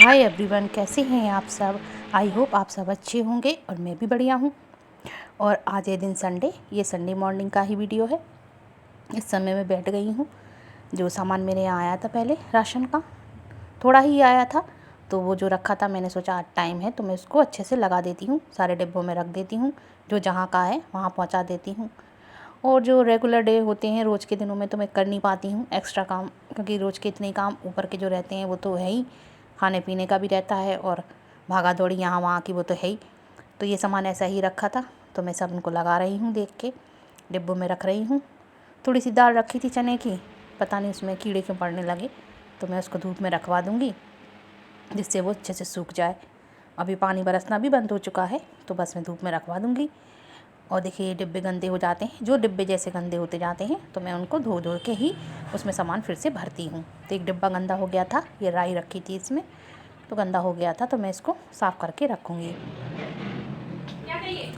Hi everyone, कैसे हैं आप सब। आई होप आप सब अच्छे होंगे और मैं भी बढ़िया हूँ। और आज ये दिन संडे, ये संडे मॉर्निंग का ही वीडियो है। इस समय मैं बैठ गई हूँ। जो सामान मेरे यहाँ आया था पहले राशन का, थोड़ा ही आया था, तो वो जो रखा था मैंने सोचा आज टाइम है तो मैं उसको अच्छे से लगा देती हूँ, सारे डिब्बों में रख देती हूँ, जो जहाँ का है वहाँ पहुँचा देती हूँ। और जो रेगुलर डे होते हैं रोज़ के दिनों में तो मैं कर नहीं पाती हूँ एक्स्ट्रा काम, क्योंकि रोज़ के इतने काम ऊपर के जो रहते हैं वो तो है ही, खाने पीने का भी रहता है और भागा दौड़ी यहाँ वहाँ की वो तो है ही। तो ये सामान ऐसा ही रखा था तो मैं सब उनको लगा रही हूँ, देख के डिब्बों में रख रही हूँ। थोड़ी सी दाल रखी थी चने की, पता नहीं उसमें कीड़े क्यों पड़ने लगे, तो मैं उसको धूप में रखवा दूँगी जिससे वो अच्छे से सूख जाए। अभी पानी बरसना भी बंद हो चुका है तो बस मैं धूप में रखवा दूँगी। और देखिए ये डिब्बे गंदे हो जाते हैं, जो डिब्बे जैसे गंदे होते जाते हैं तो मैं उनको धो धो के ही उसमें सामान फिर से भरती हूँ। तो एक डिब्बा गंदा हो गया था, ये राई रखी थी इसमें तो गंदा हो गया था, तो मैं इसको साफ़ करके रखूँगी। क्या चाहिए?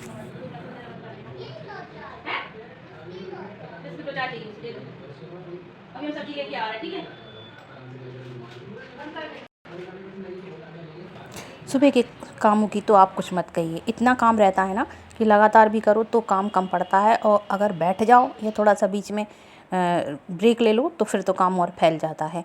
अभी हम सब्जी लेके आ रहे हैं, ठीक है? सुबह के कामों की तो आप कुछ मत कहिए, इतना काम रहता है ना कि लगातार भी करो तो काम कम पड़ता है, और अगर बैठ जाओ या थोड़ा सा बीच में ब्रेक ले लो तो फिर तो काम और फैल जाता है।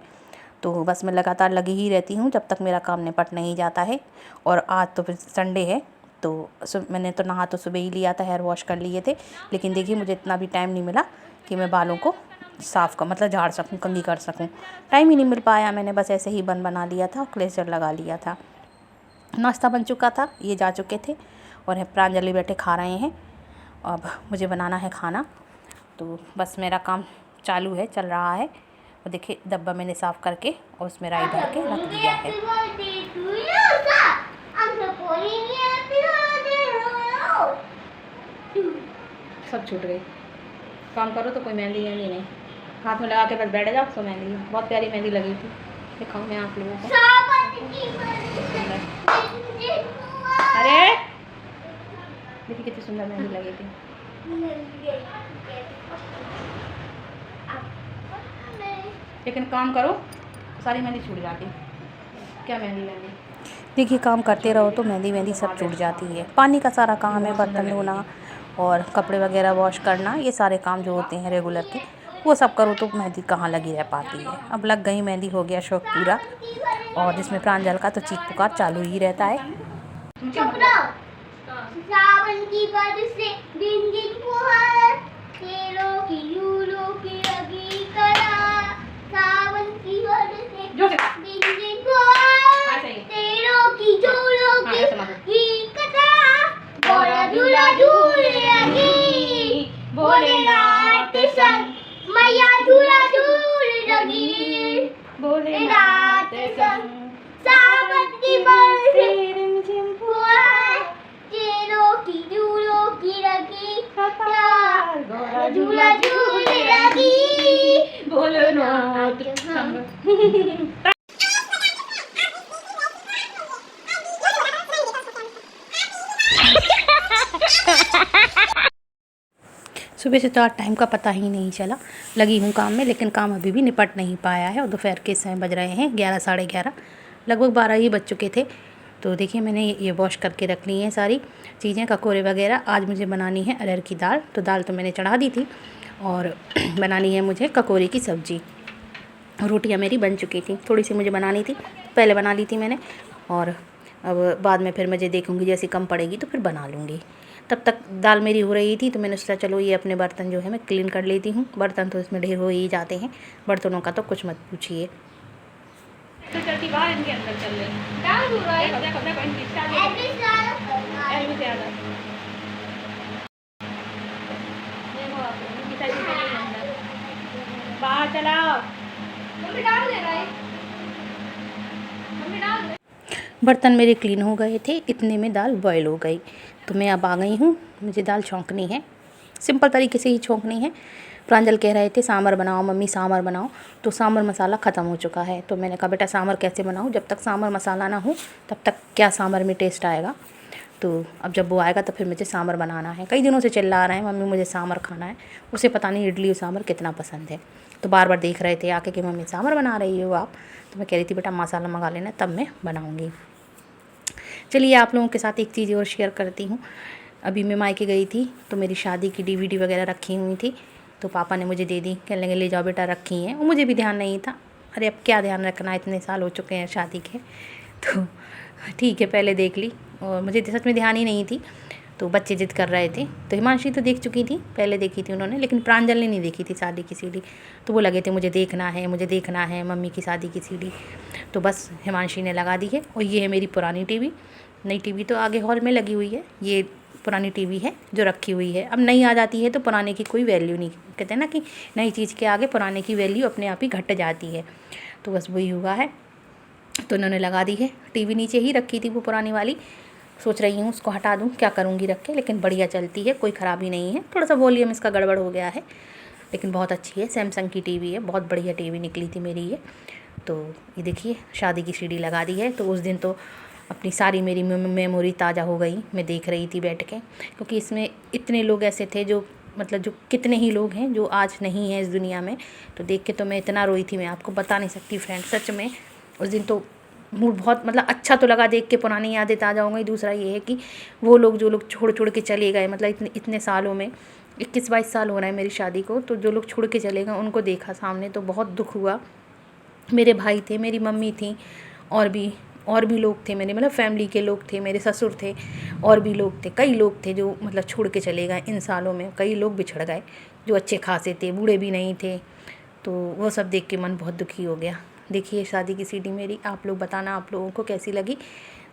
तो बस मैं लगातार लगी ही रहती हूँ जब तक मेरा काम निपट नहीं जाता है। और आज तो फिर संडे है तो मैंने तो नहा तो सुबह ही लिया था, हेयर वॉश कर लिए थे, लेकिन देखिए मुझे इतना भी टाइम नहीं मिला कि मैं बालों को साफ़ कर मतलब झाड़ सकूँ, कंघी कर सकूँ। टाइम ही नहीं मिल पाया, मैंने बस ऐसे ही बन बना लिया था, क्लेचर लगा लिया था। नाश्ता बन चुका था, ये जा चुके थे और प्रांजलि बैठे खा रहे हैं। अब मुझे बनाना है खाना, तो बस मेरा काम चालू है, चल रहा है। और देखिए डब्बा मैंने साफ़ करके और उसमें राई भर के रख दिया है। सब छूट गई, काम करो तो कोई मेहंदी वेहंदी नहीं, हाथ में लगा के बस बैठ जाओ तो मेहंदी। बहुत प्यारी मेहंदी लगी थी, दिखाऊँ मैं आप लोगों को। अरे देखिए कितनी सुंदर मेहंदी लगी थी। लेकिन काम करो सारी मेहंदी छूट जाती, क्या मेहंदी मेहंदी। देखिए काम करते रहो तो मेहंदी मेहंदी सब छूट जाती है। पानी का सारा काम है, बर्तन धोना और कपड़े वगैरह वॉश करना, ये सारे काम जो होते हैं रेगुलर के वो सब करो तो मेहंदी कहाँ लगी रह पाती है। अब लग गई मेहंदी, हो गया शौक पूरा। और जिसमें प्रांजल का तो चीख पुकार चालू ही रहता है। सावन की बरसे दिन दिन फुहार, तेरों की यूरों की लगी करा। सावन की बरसे दिन दिन फुहार, तेरों की जोड़ों की कथा। बोला झूला झूल लगी, भोलेनाथ संग मैया झूला झूल लगी, भोलेनाथ संग। सावन की बरसे रिमझिम फुहार, तेरों की झूलों की लगी कतार। बोला झूला झूल लगी, भोलेनाथ संग। सुबह से तो आज टाइम का पता ही नहीं चला, लगी हूँ काम में, लेकिन काम अभी भी निपट नहीं पाया है। और दोपहर के समय बज रहे हैं 11 साढ़े 11, लगभग 12 ही बज चुके थे। तो देखिए मैंने ये वॉश करके रख ली हैं सारी चीज़ें, ककोरे वगैरह। आज मुझे बनानी है अरहर की दाल, तो दाल तो मैंने चढ़ा दी थी। और बनानी है मुझे ककोरे की सब्ज़ी। रोटियाँ मेरी बन चुकी थी, थोड़ी सी मुझे बनानी थी, पहले बना ली थी मैंने। और अब बाद में फिर मुझे देखूँगी जैसे कम पड़ेगी तो फिर बना लूँगी। तब तक दाल मेरी हो रही थी तो मैंने सोचा चलो ये अपने बर्तन जो है मैं क्लीन कर लेती हूँ। बर्तन तो इसमें ढेर हो ही जाते हैं, बर्तनों का तो कुछ मत पूछिए। तो चलती बाहर इनके अंदर चल रही डाल दूँ रहा है, देखो देखो इनकी स्टाइल ऐसे से आ जा। देखो आप इनकी साइड से चली अंदर, बाहर चलाओ। मम्मी डाल दे रहा है, मम्मी डाल दे। बर्तन मेरे क्लीन हो गए थे, इतने में दाल बॉयल हो गई। तो मैं अब आ गई हूँ, मुझे दाल छौंकनी है, सिंपल तरीके से ही छौंकनी है। प्रांजल कह रहे थे सांभर बनाओ मम्मी, सांभर बनाओ, तो सांभर मसाला ख़त्म हो चुका है। तो मैंने कहा बेटा सांभर कैसे बनाऊँ, जब तक सांभर मसाला ना हो तब तक क्या सांभर में टेस्ट आएगा। तो अब जब वो आएगा तो फिर मुझे सांभर बनाना है। कई दिनों से चिल्ला रहे हैं मम्मी मुझे सांभर खाना है, उसे पता नहीं इडली और सांभर कितना पसंद है। तो बार बार देख रहे थे आके कि मम्मी सांभर बना रही हो आप, तो मैं कह रही थी बेटा मसाला मंगा लेना तब मैं बनाऊँगी। चलिए आप लोगों के साथ एक चीज़ और शेयर करती हूँ। अभी मैं मायके गई थी तो मेरी शादी की DVD वगैरह रखी हुई थी, तो पापा ने मुझे दे दी, कहने लगे ले जाओ बेटा रखी हैं, और मुझे भी ध्यान नहीं था। अरे अब क्या ध्यान रखना, इतने साल हो चुके हैं शादी के, तो ठीक है पहले देख ली, और मुझे सच में ध्यान ही नहीं थी। तो बच्चे जिद कर रहे थे, तो हिमांशी तो देख चुकी थी, पहले देखी थी उन्होंने, लेकिन प्रांजल ने नहीं देखी थी शादी की CD। तो वो लगे थे मुझे देखना है मम्मी की शादी की CD। तो बस हिमांशी ने लगा दी है। और ये है मेरी पुरानी TV, नई TV तो आगे हॉल में लगी हुई है, ये पुरानी TV है जो रखी हुई है। अब नई आ जाती है तो पुराने की कोई वैल्यू नहीं, कहते हैं ना कि नई चीज़ के आगे पुराने की वैल्यू अपने आप ही घट जाती है। तो बस वही हुआ है, तो उन्होंने लगा दी है। TV नीचे ही रखी थी वो पुरानी वाली, सोच रही हूँ उसको हटा दूँ, क्या करूँगी रख के, लेकिन बढ़िया चलती है, कोई ख़राबी नहीं है। थोड़ा सा वॉल्यूम इसका गड़बड़ हो गया है, लेकिन बहुत अच्छी है। सैमसंग की TV है, बहुत बढ़िया TV निकली थी मेरी ये। तो ये देखिए शादी की CD लगा दी है। तो उस दिन तो अपनी सारी मेरी मेमोरी ताज़ा हो गई, मैं देख रही थी बैठ के, क्योंकि इसमें इतने लोग ऐसे थे जो मतलब जो कितने ही लोग हैं जो आज नहीं हैं इस दुनिया में। तो देख के तो मैं इतना रोई थी, मैं आपको बता नहीं सकती फ्रेंड। सच में उस दिन तो मूड बहुत मतलब अच्छा तो लगा देख के, पुरानी यादें ताज़ा हो गई। दूसरा ये है कि वो लोग जो लोग छोड़ के चले गए, मतलब इतने सालों में 21-22 साल हो रहा है मेरी शादी को, तो जो लोग छोड़ के चले गए उनको देखा सामने तो बहुत दुख हुआ। मेरे भाई थे, मेरी मम्मी थी, और भी लोग थे मेरे, मतलब फैमिली के लोग थे, मेरे ससुर थे, और भी लोग थे, कई लोग थे जो मतलब छोड़ के चले गए इन सालों में। कई लोग बिछड़ गए जो अच्छे खासे थे, बूढ़े भी नहीं थे। तो वो सब देख के मन बहुत दुखी हो गया। देखिए शादी की CD मेरी, आप लोग बताना आप लोगों को कैसी लगी।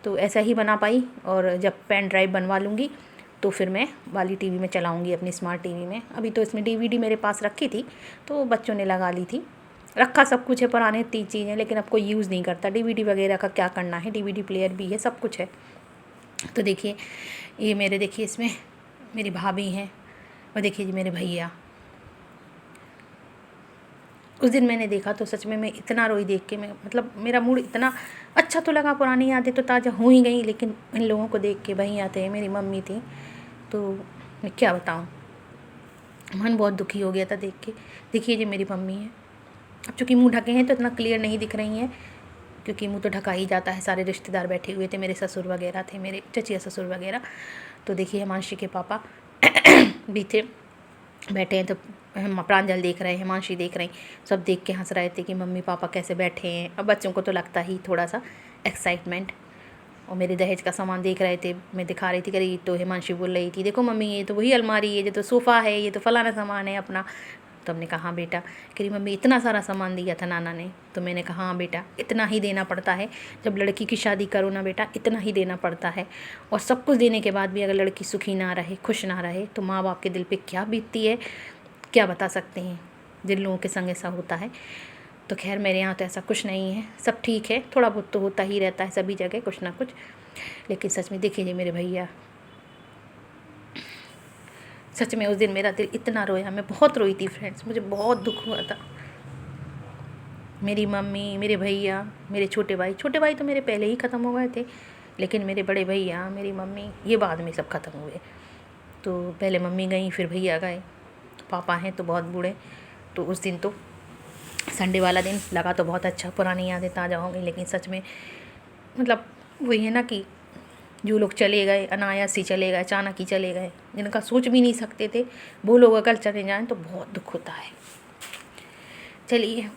तो ऐसा ही बना पाई, और जब पेन ड्राइव बनवा लूँगी तो फिर मैं वाली TV में चलाऊँगी, अपनी स्मार्ट TV में। अभी तो इसमें DVD मेरे पास रखी थी तो बच्चों ने लगा ली थी। रखा सब कुछ है, पुराने चीज़ें, लेकिन अब कोई यूज़ नहीं करता। DVD वगैरह का क्या करना है, DVD प्लेयर भी है, सब कुछ है। तो देखिए ये मेरे, देखिए इसमें मेरी भाभी हैं, और देखिए जी मेरे भैया। उस दिन मैंने देखा तो सच में मैं इतना रोई देख के, मैं मतलब मेरा मूड इतना अच्छा तो लगा, पुरानी यादें तो ताज़ा हो ही गई, लेकिन इन लोगों को देख के, भैया थे, मेरी मम्मी थी, तो मैं क्या बताऊँ, मन बहुत दुखी हो गया था देख के। देखिए जी मेरी मम्मी है। अब चूँकि मुँह ढके हैं तो इतना क्लियर नहीं दिख रही हैं, क्योंकि मुँह तो ढका ही जाता है। सारे रिश्तेदार बैठे हुए थे, मेरे ससुर वगैरह थे, मेरे चचिया ससुर वगैरह। तो देखिए हिमांशी के पापा भी थे, बैठे हैं। तो प्रांजल देख रहे हैं, हिमांशी देख रही, सब देख के हंस रहे थे कि मम्मी पापा कैसे बैठे हैं। अब बच्चों को तो लगता ही थोड़ा सा एक्साइटमेंट। और मेरे दहेज का सामान देख रहे थे, मैं दिखा रही थी करी, तो हिमांशी बोल रही थी देखो मम्मी ये तो वही अलमारी है, ये तो सोफ़ा है, ये तो फलाना सामान है अपना। तो हमने कहा हाँ बेटा, कह रही मम्मी इतना सारा सामान दिया था नाना ने। तो मैंने कहा हाँ बेटा इतना ही देना पड़ता है, जब लड़की की शादी करो ना बेटा इतना ही देना पड़ता है। और सब कुछ देने के बाद भी अगर लड़की सुखी ना रहे, खुश ना रहे, तो माँ बाप के दिल पे क्या बीतती है क्या बता सकते हैं, जिन लोगों के संग ऐसा होता है। तो खैर मेरे यहाँ तो ऐसा कुछ नहीं है, सब ठीक है, थोड़ा बहुत तो होता ही रहता है सभी जगह कुछ ना कुछ। लेकिन सच में देखिए मेरे भैया, सच में उस दिन मेरा दिल इतना रोया, मैं बहुत रोई थी फ्रेंड्स, मुझे बहुत दुख हुआ था। मेरी मम्मी, मेरे भैया, मेरे छोटे भाई तो मेरे पहले ही ख़त्म हो गए थे, लेकिन मेरे बड़े भैया, मेरी मम्मी, ये बाद में सब ख़त्म हुए। तो पहले मम्मी गई, फिर भैया गए, पापा हैं तो बहुत बूढ़े। तो उस दिन तो संडे वाला दिन लगा तो बहुत अच्छा, पुरानी यादें ताज़ा हो गई। लेकिन सच में मतलब वही है ना कि जो लोग चले गए अनायास ही चले गए, अचानक ही चले गए, जिनका सोच भी नहीं सकते थे, वो लोग अगर चले जाएं तो बहुत दुख होता है। चलिए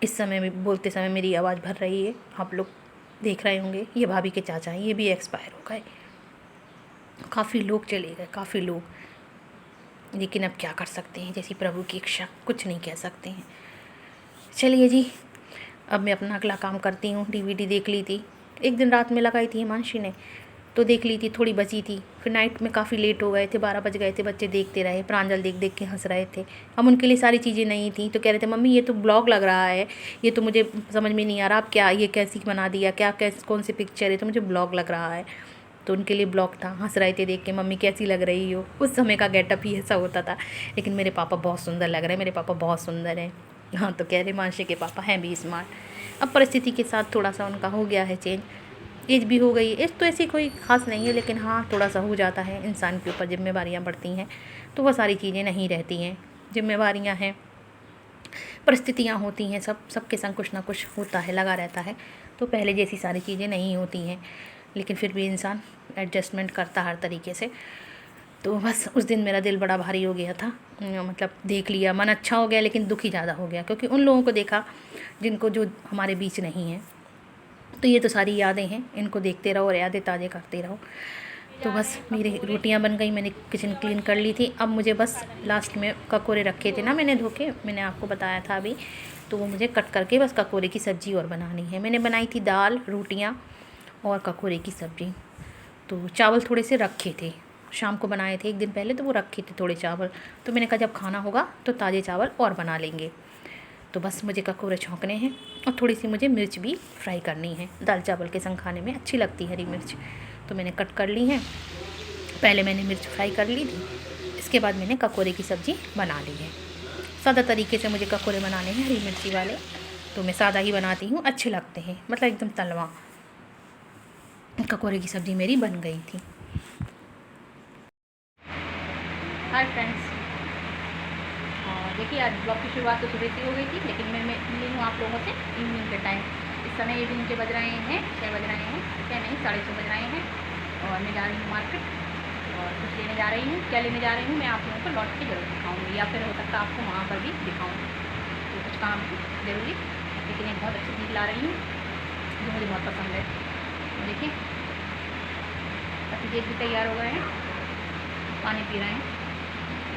इस समय में बोलते समय मेरी आवाज़ भर रही है, आप लोग देख रहे होंगे। ये भाभी के चाचा हैं, ये भी एक्सपायर हो गए। काफ़ी लोग चले गए, काफ़ी लोग, लेकिन अब क्या कर सकते हैं, जैसी प्रभु की इच्छा, कुछ नहीं कह सकते हैं। चलिए जी अब मैं अपना अगला काम करती हूँ। DVD देख ली थी, एक दिन रात में लगाई थी हिमांशी ने, तो देख ली थी, थोड़ी बची थी। फिर नाइट में काफ़ी लेट हो गए थे, 12 बज गए थे, बच्चे देखते रहे, प्रांजल देख के हंस रहे थे। अब उनके लिए सारी चीज़ें नहीं थी, तो कह रहे थे मम्मी ये तो ब्लॉग लग रहा है, ये तो मुझे समझ में नहीं आ रहा, आप क्या ये कैसी बना दिया, क्या कौन सी पिक्चर है, तो मुझे ब्लॉग लग रहा है। तो उनके लिए ब्लॉग था, हंस रहे थे देख के, मम्मी कैसी लग रही हो। उस समय का गेटअप ही ऐसा होता था, लेकिन मेरे पापा बहुत सुंदर लग रहे हैं, मेरे पापा बहुत सुंदर हैं। हाँ तो कह रहे मानसी के पापा हैं भी स्मार्ट। अब परिस्थिति के साथ थोड़ा सा उनका हो गया है चेंज, एज भी हो गई। एज तो ऐसी कोई ख़ास नहीं है, लेकिन हाँ थोड़ा सा हो जाता है, इंसान के ऊपर जिम्मेवारियाँ बढ़ती हैं तो वह सारी चीज़ें नहीं रहती हैं। जिम्मेवारियाँ हैं परिस्थितियाँ होती हैं, सबके संग कुछ ना कुछ होता है, लगा रहता है। तो पहले जैसी सारी चीज़ें नहीं होती हैं, लेकिन फिर भी इंसान एडजस्टमेंट करता हर तरीके से। तो बस उस दिन मेरा दिल बड़ा भारी हो गया था, मतलब देख लिया, मन अच्छा हो गया लेकिन दुखी ज़्यादा हो गया, क्योंकि उन लोगों को देखा जिनको जो हमारे बीच नहीं है। तो ये तो सारी यादें हैं, इनको देखते रहो और यादें ताज़े करते रहो। तो बस मेरी रोटियां बन गई, मैंने किचन क्लीन कर ली थी। अब मुझे बस लास्ट में ककोरे रखे थे ना मैंने धो के, मैंने आपको बताया था अभी, तो वो मुझे कट करके बस ककोरे की सब्ज़ी और बनानी है। मैंने बनाई थी दाल, रोटियां और ककोरे की सब्ज़ी। तो चावल थोड़े से रखे थे, शाम को बनाए थे एक दिन पहले, तो वो रखे थे थोड़े चावल। तो मैंने कहा जब खाना होगा तो ताज़े चावल और बना लेंगे। तो बस मुझे ककोरे छौंकने हैं और थोड़ी सी मुझे मिर्च भी फ्राई करनी है, दाल चावल के संग खाने में अच्छी लगती है हरी मिर्च। तो मैंने कट कर ली है, पहले मैंने मिर्च फ्राई कर ली थी, इसके बाद मैंने ककोरे की सब्ज़ी बना ली है। सादा तरीके से मुझे ककोरे बनाने हैं हरी मिर्ची वाले, तो मैं सादा ही बनाती हूँ, अच्छे लगते हैं, मतलब एकदम तलवा। ककोरे की सब्ज़ी मेरी बन गई थी। हाय फ्रेंड्स, देखिए आज ब्लॉग की शुरुआत तो सुबह से हो गई थी, लेकिन मैं मिली हूँ आप लोगों से इवनिंग के टाइम। इस समय इवनिंग के बज रहे हैं 6 बज रहे हैं, क्या नहीं 6:30 बज रहे हैं। और मैं जा रही हूँ मार्केट और कुछ लेने जा रही हूँ। क्या लेने जा रही हूँ मैं आप लोगों को लौट के जरूर दिखाऊँगी, या फिर हो सकता है आपको वहाँ पर भी दिखाऊँगी। तो कुछ काम जरूरी, लेकिन एक बहुत अच्छी चीज़ ला रही हूँ जो मुझे बहुत पसंद है। देखिए पति भी तैयार हो गए हैं, पानी पी रहे हैं,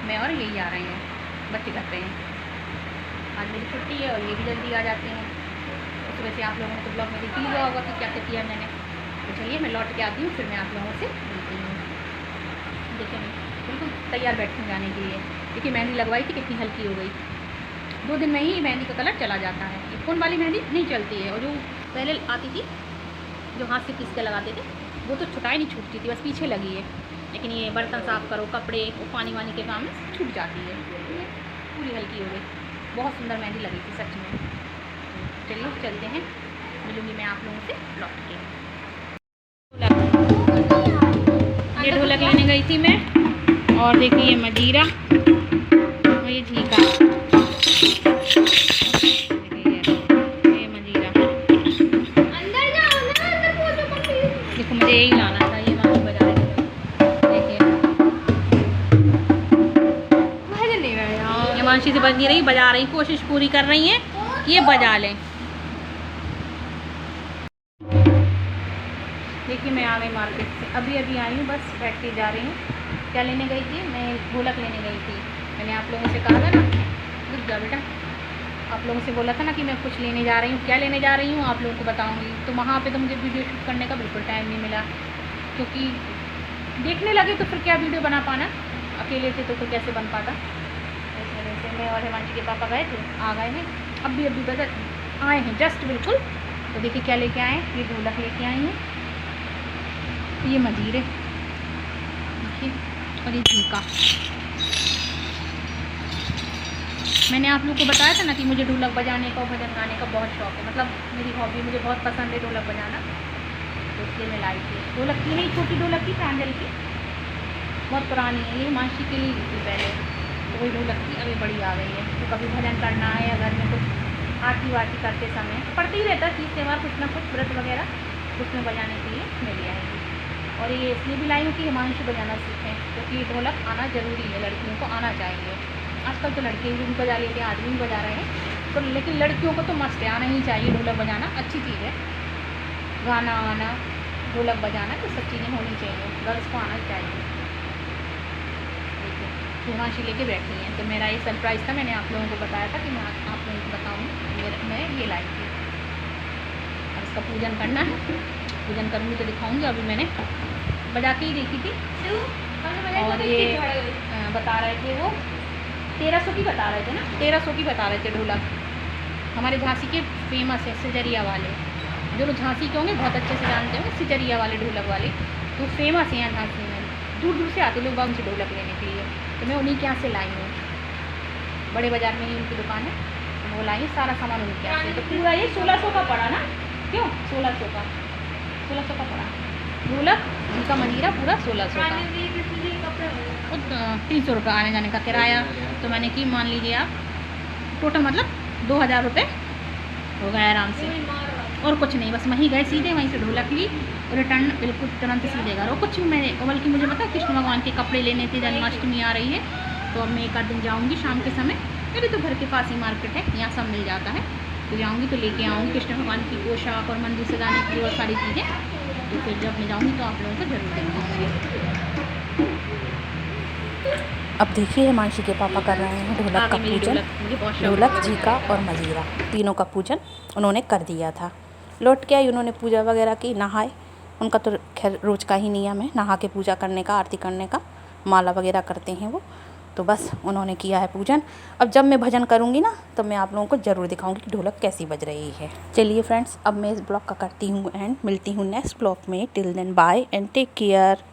मैं और यही आ रहे हैं, बच्चे घर पे हैं। आज मेरी छुट्टी है और ये भी जल्दी आ जाते हैं। तो सुबह से आप लोगों ने तो ब्लॉग में देख ही लिया होगा कि क्या क्या किया मैंने। तो चलिए मैं लौट के आती हूँ, फिर मैं आप लोगों से मिलती हूँ। देखिए मैं बिल्कुल तैयार बैठी हूँ जाने के लिए। देखिए मेहंदी लगवाई थी, कितनी हल्की हो गई। 2 दिन में ही मेहंदी का कलर चला जाता है। ये फ़ोन वाली मेहंदी नहीं चलती है, और जो पहले आती थी जो हाथ से पीस के लगाते थे, वो तो छुटाई नहीं छूटती थी, बस पीछे लगी है। लेकिन ये बर्तन साफ़ करो, कपड़े वो पानी वानी के काम में छूट जाती है, पूरी हल्की हो गई। बहुत सुंदर मेहंदी लगी थी सच में। चलिए चलते हैं, मिलूँगी मैं आप लोगों से लौट के। ये ढोलक लेने गई थी मैं, और देखिए ये मजीरा और ये झीका, ये मजीरा। देखो मुझे यही लाना था, ये मामी बजा रही है। देखिए हिमांशी से बज नहीं रही, बजा रही, कोशिश पूरी कर रही हैं कि ये बजा लें। देखिए मैं आ गई मार्केट से, अभी आई हूँ, बस बैठ के जा रही हूँ। क्या लेने गई थी मैं? ढोलक लेने गई थी। मैंने आप लोगों से कहा था ना, रुक जा बेटा, आप लोगों से बोला था ना कि मैं कुछ लेने जा रही हूँ। क्या लेने जा रही हूँ आप लोगों को बताऊँगी। तो वहाँ पे तो मुझे वीडियो शूट करने का बिल्कुल टाइम नहीं मिला, क्योंकि देखने लगे तो फिर क्या वीडियो बना पाना, अकेले थे तो कैसे बन पाता। इस वजह से मैं और हिमांशी के पापा गए थे, आ गए हैं, अभी बदल आए हैं जस्ट बिल्कुल। तो देखिए क्या लेके आए, ये ढोलक लेके आए हैं, ये मजीरे देखिए, और ये झीका। मैंने आप लोगों को बताया था ना कि मुझे ढोलक बजाने का और भजन गाने का बहुत शौक़ है, मतलब मेरी हॉबी, मुझे बहुत पसंद है ढोलक बजाना। तो इसलिए मैं लाई थी ढोलक की, नहीं छोटी ढोलक की, प्रांजल की, बहुत पुरानी है, ये मासी के लिए थी पहले, तो वही ढोलक की अभी बड़ी आ गई है। तो कभी भजन करना है या घर में कुछ आरती वारती करते समय तो पड़ते ही रहता है, तीज त्यौहार कुछ ना कुछ व्रत वगैरह, उसमें बजाने के लिए मैं ले आएंगी। और ये इसलिए भी लाई हूँ कि हिमांशु बजाना सीखें, क्योंकि ढोलक आना ज़रूरी है, लड़कियों को आना चाहिए। आजकल तो लड़के भी बजा लेते हैं, आदमी भी बजा रहे हैं, तो लेकिन लड़कियों को तो मस्त है, आना ही चाहिए। ढोलक बजाना अच्छी चीज़ है, गाना आना, ढोलक बजाना, तो सब चीज़ें होनी चाहिए, गर्ल्स को आना चाहिए। देखिए हिमांशी लेके बैठी हैं, तो मेरा ये सरप्राइज़ था, मैंने आप लोगों को बताया था कि मैं आप लोगों को बताऊँगी। मैं ये लाई थी, और इसका पूजन करना है, पूजन करूँगी तो दिखाऊँगी। अभी मैंने बजा के ही देखी थी, और ये बता रहे थे वो 1300 की बता रहे थे ना, 1300 की बता रहे थे ढोलक। हमारे झांसी के फेमस है सिजरिया वाले, जो लोग झांसी के होंगे बहुत अच्छे से जानते होंगे, सिजरिया वाले ढोलक वाले, तो फेमस है यहाँ झांसी में। दूर दूर से आते लोग बाग उनसे ढोलक लेने के लिए, तो मैं उन्हीं के यहाँ से लाई हूँ। बड़े बाज़ार में ही उनकी दुकान है, तो वो लाई, सारा सामान उनके यहाँ से। तो पूरा ये 1600 का पड़ा ना, क्यों 1600 का पड़ा ढोलक, उनका मजीरा पूरा 1600 का। 300 रुपये आने जाने का किराया, तो मैंने की मान लीजिए आप टोटल मतलब 2000 रुपये हो गए आराम से। और कुछ नहीं, बस वहीं गए सीधे, वहीं से ढोलक ली, रिटर्न बिल्कुल तुरंत सीधे घर। और कुछ भी मैंने, बल्कि मुझे पता कृष्ण भगवान के कपड़े लेने थे, जन्माष्टमी आ रही है तो अब मैं एक आध दिन जाऊँगी शाम के समय। मेरे तो घर के पास ही मार्केट है, यहाँ सब मिल जाता है, तो जाऊँगी तो लेके आऊँगी कृष्ण भगवान की पोशाक और मंदिर सजाने की बहुत सारी चीज़ें। तो फिर जब मैं जाऊँगी तो आप लोगों को जरूर दिखाऊँगी। अब देखिए हिमांशी के पापा कर रहे हैं ढोलक का पूजन। ढोलक जी का और मजीरा तीनों का पूजन उन्होंने कर दिया था। लौट के आई, उन्होंने पूजा वगैरह की, नहाए। उनका तो खैर रोज़ का ही नियम है नहा के पूजा करने का, आरती करने का, माला वगैरह करते हैं वो। तो बस उन्होंने किया है पूजन। अब जब मैं भजन करूँगी ना तो मैं आप लोगों को ज़रूर दिखाऊंगी कि ढोलक कैसी बज रही है। चलिए फ्रेंड्स, अब मैं इस ब्लॉग का करती हूँ एंड मिलती हूँ नेक्स्ट ब्लॉग में। Till then bye and take care.